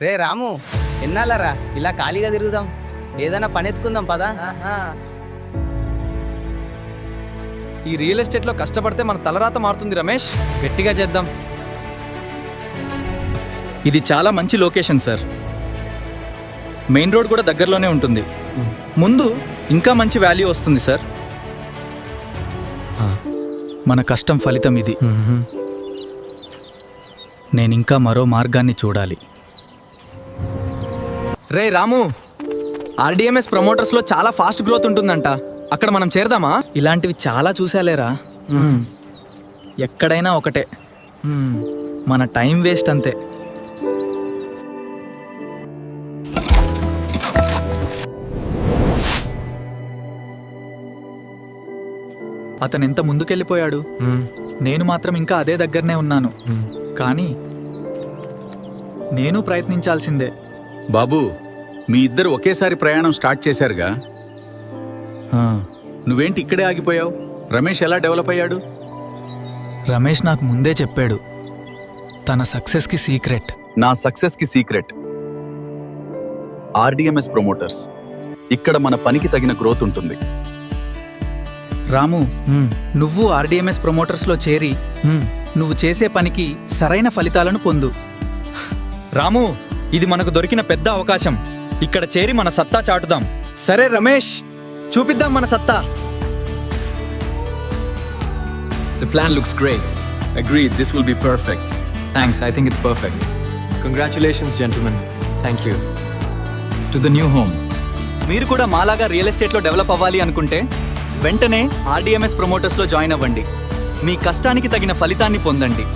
రే రాము, ఎన్నాళ్ళరా ఇలా ఖాళీగా తిరుగుదాం, ఏదైనా పని ఎత్తుకుందాం పదా. ఈ రియల్ ఎస్టేట్లో కష్టపడితే మన తలరాత మారుతుంది రమేష్. గట్టిగా చేద్దాం. ఇది చాలా మంచి లొకేషన్ సార్. మెయిన్ రోడ్ కూడా దగ్గరలోనే ఉంటుంది. ముందు ఇంకా మంచి వాల్యూ వస్తుంది సార్. మన కష్టం ఫలితం ఇది. నేను ఇంకా మరో మార్గాన్ని చూడాలి. రే రాము, ఆర్డిఎంఎస్ ప్రమోటర్స్లో చాలా ఫాస్ట్ గ్రోత్ ఉంటుందంట. అక్కడ మనం చేరదామా? ఇలాంటివి చాలా చూసాలేరా. ఎక్కడైనా ఒకటే, మన టైం వేస్ట్ అంతే. అతను ఎంత ముందుకెళ్ళిపోయాడు, నేను మాత్రం ఇంకా అదే దగ్గరనే ఉన్నాను. కానీ నేను ప్రయత్నించాల్సిందే. బాబు, మీ ఇద్దరు ఒకేసారి ప్రయాణం స్టార్ట్ చేశారుగా, నువ్వేంటి ఇక్కడే ఆగిపోయావు? రమేష్ ఎలా డెవలప్ అయ్యాడు? రమేష్ నాకు ముందే చెప్పాడు తన సక్సెస్కి సీక్రెట్. నా సక్సెస్కి సీక్రెట్ ఆర్డిఎంఎస్ ప్రమోటర్స్. ఇక్కడ మన పనికి తగిన గ్రోత్ ఉంటుంది. రాము, నువ్వు ఆర్డిఎంఎస్ ప్రమోటర్స్లో చేరి నువ్వు చేసే పనికి సరైన ఫలితాలను పొందు. రాము, ఇది మనకు దొరికిన పెద్ద అవకాశం. ఇక్కడ చేరి మన సత్తా చాటుదాం. సరే రమేష్, చూపిద్దాం మన సత్తా. The plan looks great. Agreed, this will be perfect. Thanks, I think it's perfect. Congratulations gentlemen. Thank you. To the new home. మీరు కూడా మాలాగా రియల్ ఎస్టేట్లో డెవలప్ అవ్వాలి అనుకుంటే వెంటనే ఆర్డిఎంఎస్ ప్రమోటర్స్లో జాయిన్ అవ్వండి. మీ కష్టానికి తగిన ఫలితాన్ని పొందండి.